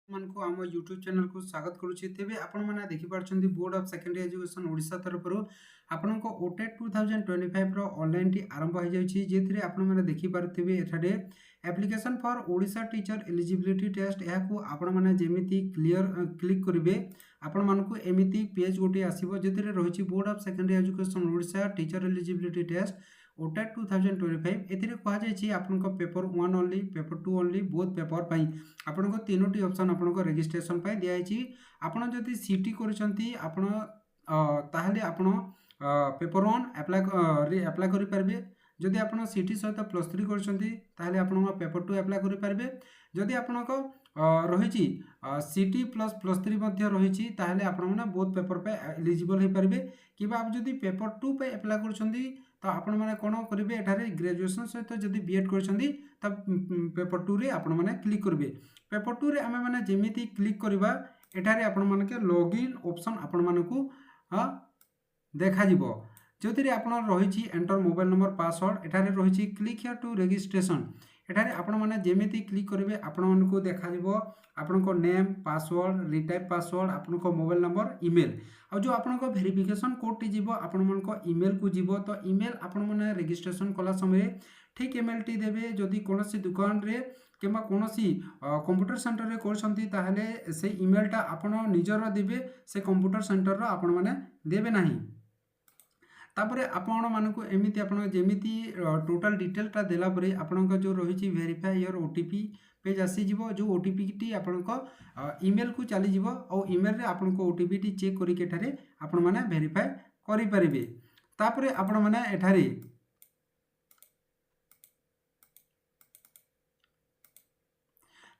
मानकु आम YouTube channel को स्वागत करुच्ची तेज आपण मैंने देखिपुं board of secondary education Odisha तरफ आपण ओटेट 2025 ऑनलाइन टी आरंभ हो जाए आपण मैंने देखिपे एठारे application for Odisha teacher eligibility test यहाँ आपण मैंने जमी क्लिक करेंगे आपण मानक एमती पेज गोटे आसो जो रही board of secondary education Odisha teacher eligibility test OTET 2025 एथिरे कहा जायछि आपनको paper 1 only paper 2 only both paper पई आपनको तीनोटी ऑप्शन आपनको रजिस्ट्रेशन पई दिया जायछि आपण जदि सीटी करछंती आपण ताहले आपण पेपर 1 अप्लाई करि परबे जदि आपण सीटी सहित +3 करछंती ताहले आपण पेपर 2 अप्लाई करि परबे जदि आपनको रही सीटी +3 मध्य रही ताहले आपण माने बोथ पेपर पे एलिजिबल हो पारबे कि आप जदि पेपर 2 पे अप्लाई करछंती तो आपण माने कोन करिवे एठारे ग्रेजुएशन सहित जदि बीएड करछंती तब पेपर 2 रे आपण माने क्लिक करिवे पेपर 2 रे आमे माने जेमिति क्लिक करबा एठारे आपण माने के लॉगिन ऑप्शन आपण मानकू देखा जिवो जोथिरे आपण रही एंटर मोबाइल नंबर पासवर्ड एठारे रही क्लिक हियर टू रजिस्ट्रेशन एठारे आपण माने जेमिति क्लिक करिवे आपण मानकू देखा जिवो आपनको नेम पासवर्ड रिटाइप पासवर्ड आपनको मोबाइल नंबर ईमेल आ जो आपनको वेरिफिकेशन कोड टी जीवो आपण मानको ईमेल को जीवो तो ईमेल आपण माने रजिस्ट्रेशन कला समय ठीक ईमेल टी देबे जदि कोनोसी दुकान रे किंबा कोनोसी कंप्यूटर सेंटर रे करछंती ताहले से ईमेलटा आपण निजर देबे से कंप्यूटर सेंटर रो आपण माने देबे नाही तापर आपण मानकू एमिति आपण जेमिति टोटल डिटेलटा देला परे आपनका जो रही वेरीफाई योर ओटीपी पेज आसी जीवो जो ओटीपी टी आपनका ईमेल को चली जीवो और ईमेल रे आपनको ओटीपी टी चेक करी केठारे आपण माने वेरीफाई करि परिबे तापर आपण माने एठारे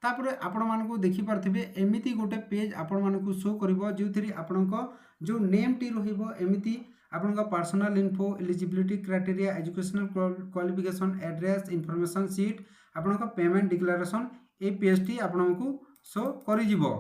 तापर आपण मानकू देखि परथिबे एमिति गोटे पेज आपण मानकू शो करिवो जोथिरि आपनका जो नेम टी रहिबो एमिति आपनका personal info eligibility criteria educational qualification address information sheet आपनका पेमेंट डिक्लेरेशन ए पेज टी आपनकू शो करि जिवो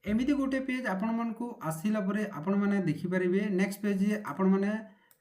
एमिति गोटे पेज आपण मानकू आसिला परे आपण माने देखि परिबे नेक्स्ट पेज आपण माने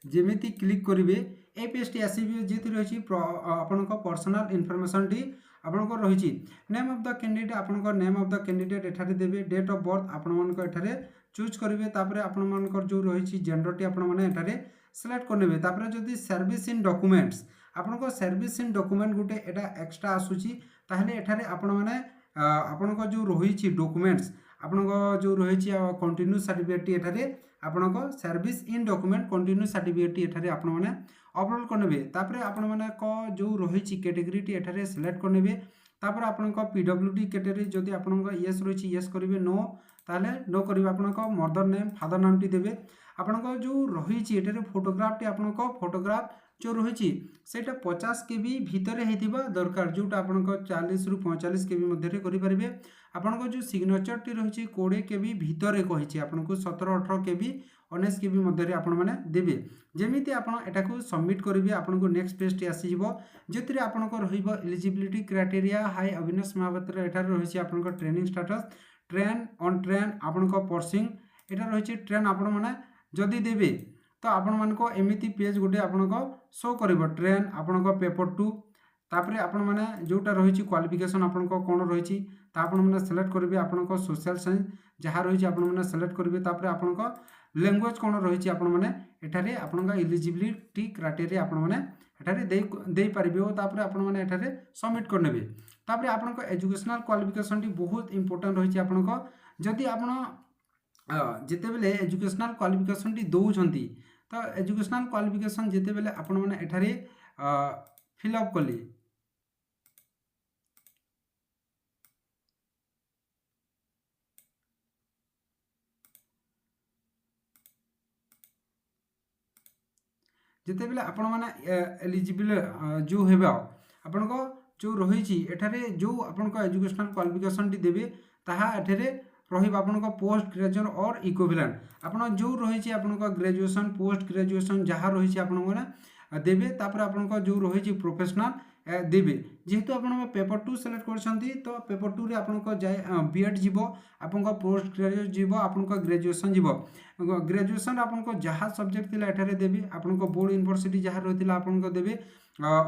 जेमिति क्लिक करिवे ए पेज टी आसीबे जेति रहिछि आपनका पर्सनल इन्फॉर्मेशन टी आपनको रहिछि नेम ऑफ द कैंडिडेट आपनको नेम ऑफ द कैंडिडेट एठारे देबे डेट ऑफ बर्थ आपण मानको एठारे चूज करिवे तापरे आपण मानकर जो रहिछि जेंडर टी आपण माने एठारे सिलेक्ट करनेबे तापरे जदि सर्विस इन डॉक्यूमेंट्स आपनको सर्विस इन डॉक्यूमेंट गुटे एटा एक्स्ट्रा आसुछि ताहले एठारे आपण माने आपनको जो रहिछि डॉक्यूमेंट्स आपनको जो रही कंटिन्यू सर्टिफिकेट टी एठारे आपनको service in document continue certificate टी एठारे आपण माने अपलोड करनेबे तापरे आपण माने को जो रही कैटेगरी टी एठारे सिलेक्ट करनेबे तापर आपनको पीडब्ल्यूडी कैटेगरी जदि आपनको यस रही यस करिवे नो ताले नो करिवे आपनको मदर नेम फादर नाम टी देबे आपनको जो रही एठारे फोटोग्राफ टी आपनको फोटोग्राफ जो रही सेटा 50 केबी भितर हेतिबा दरकार जोटा आपनको 40 रु 45 केबी मध्य रे करि परिबे आपनको जो सिग्नेचर टी रही 20 केबी भितर कहिछि आपनको 17 18 केबी 19 केबी मध्य रे आपण माने देबे जेमिति आपण एटाकू सबमिट करिवे आपनको नेक्स्ट पेज टी आसी जिवो जेतिरे आपनको रहिबो eligibility criteria hi Avinash Mahapatra एटार रही आपनको training status train on train आपनको पर्सिंग एटा रही ट्रेन आपण माने जदि देबे तो आपण मानको एमिति पेज गोटे आपनको शो करिवो ट्रेन आपनको पेपर 2 तापरे आपण माने जोटा रही क्वालिफिकेशन आपनको कोन रही ता आपण माने सिलेक्ट करिवे आपनको सोशल साइंस जहा रही आपण माने सिलेक्ट करिवे तापरे आपनको लैंग्वेज कोन रही आपण माने एठारे आपनका एलिजिबिलिटी क्राइटेरिया आपण माने एठारे देई परिबे ओ तापरे आपण माने एठारे सबमिट करनेबे तापरे आपनको एजुकेशनल क्वालिफिकेशन टी बहुत इंपोर्टेंट रही आपनको जदि आपण जेते बेले एजुकेशनल क्वालिफिकेशन टी दउछंती तो एजुकेशनल क्वालिफिकेशन जेते बेले आपण माने एठारे फिल अप कले जेते बेले आपण माने एलिजिबल जो हेबा आपनको जो रही एठारे जो आपनको एजुकेशनल क्वालिफिकेशन टी देबे ताहा एठारे रही आपनको पोस्ट ग्रेजुएशन और इक्विवेलेंट आपण जो रही आपनको ग्रेजुएशन पोस्ट ग्रेजुएशन जहाँ रही आपण देबे तापर आपनको जो रही प्रोफेशनल देवे जेहेतु आप पेपर 2 सेलेक्ट करछंती तो पेपर 2 रे आपनको जाय बीएड जीवो आपनको पोस्ट ग्रेजुएट जीवो आपनको ग्रेजुएशन जीवो ग्रेजुएशन आपनको जहाँ सब्जेक्ट थिला एठारे देबे आपनको बोर्ड यूनिवर्सिटी जहाँ रहितिला आपनको देबे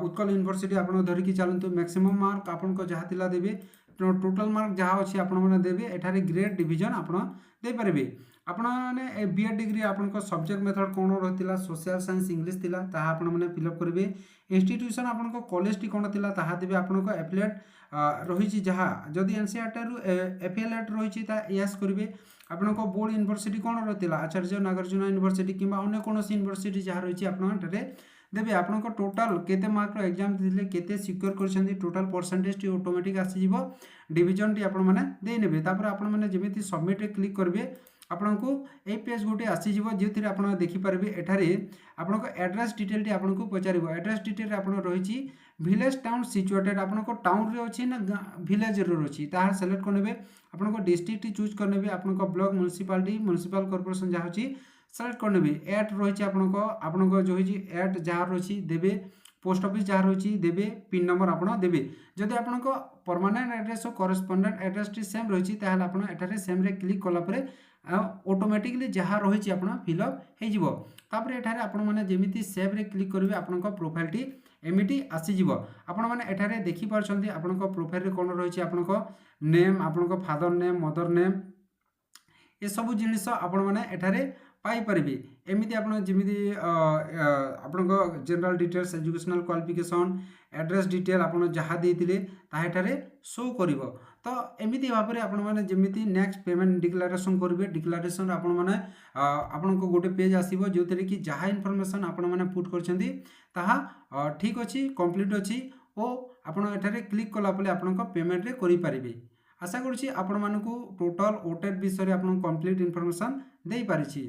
उत्कल यूनिवर्सिटी आपण धरिकी चलतु मैक्सिमम मार्क आपनको जहाँ थिला देबे टोटल मार्क जहाँ अच्छी आपण मैंने देवे एठारे ग्रेड डिवीजन आपण दे पारिबे आपण माने बीएड डिग्री आपनको सब्जेक्ट मेथड कोन रहितिला सोशल साइंस इंग्लिश थिला ताहा आपण माने फिलअप करिवे इंस्टीट्यूशन आपनको कॉलेज टी कोन थिला ताहा देबे आपनको एफिलिएट रहिछि जहाँ जदि एनसीईआरटी रु एफिलिएट रहिछि ता यस करिवे आपनको बोर्ड यूनिवर्सिटी कोन रहितिला आचार्य नागार्जुन यूनिवर्सिटी किबा अन्य कोनोसी यूनिवर्सिटी जहाँ रहिछि आपण एठारे देबे आपनको टोटल केते मार्क रो एग्जाम दिले केते सिक्योर करछन्ती टोटल परसेंटेज टी ऑटोमेटिक आसी जिवो डिवीजन टी आपण माने देइ नेबे तापर आपण माने जेमिति सबमिट रे क्लिक करबे आपनको ए पेज गोटे आसी जिवो जेथिरे आपण देखि पारबे एठारे आपनको एड्रेस डिटेल टी आपनको पचारिबो एड्रेस डिटेल आपण रहिछि विलेज टाउन सिचुएटेड आपनको टाउन रे अछि ना विलेज रे अछि ताहा सेलेक्ट करनेबे आपनको डिस्ट्रिक्ट टी चूज करनेबे आपनको ब्लॉक म्युनिसिपालिटी म्युनिसिपल कॉर्पोरेशन जहाँ अछि सेलेक्ट करनेबे एट रहिछि आपनको जो होछि एट जहाँ रहिछि देबे पोस्ट ऑफिस जहाँ रहिछि देबे पिन नंबर आपण देबे जदि आपनको परमानेंट एड्रेस और कॉरेस्पोंडेंट एड्रेस टी सेम रहिछि ताहाले आपण एठारे सेम रे क्लिक कला परे ऑटोमेटिकली जहाँ रहिछि आपण फिलअप हे जिवो तापर एठारे आपण माने जेमिति सेव रे क्लिक करिवे आपनको प्रोफाइल टी एमिटी आसी जिवो आपण माने एठारे देखि पारछन्ती आपनको प्रोफाइल रे कोन रहिछि आपनको नेम आपनको फादर नेम मदर नेम ए सब जिनिस आपण माने एठारे पाई परिबे एमिति आपण जेमिति आपनको general details educational qualification address detail आपण जहाँ देइतिले ताहा एठारे शो करिवो तो एमिति भाबरे आपण माने जेमिति नेक्स्ट पेमेंट डिक्लेरेशन करिवे डिक्लेरेशन आपण माने आपनको गोटे पेज आसीबो जोतरे कि जहाँ इन्फॉर्मेशन आपण माने पुट करछन्ती ताहा ठीक अछि कंप्लीट अछि ओ आपण एठारे क्लिक कला पले आपनको पेमेंट रे करि परिबे आशा करछि आपण मानकु टोटल ओटेट विषय रे आपण कंप्लीट इन्फॉर्मेशन देइ पारिछि।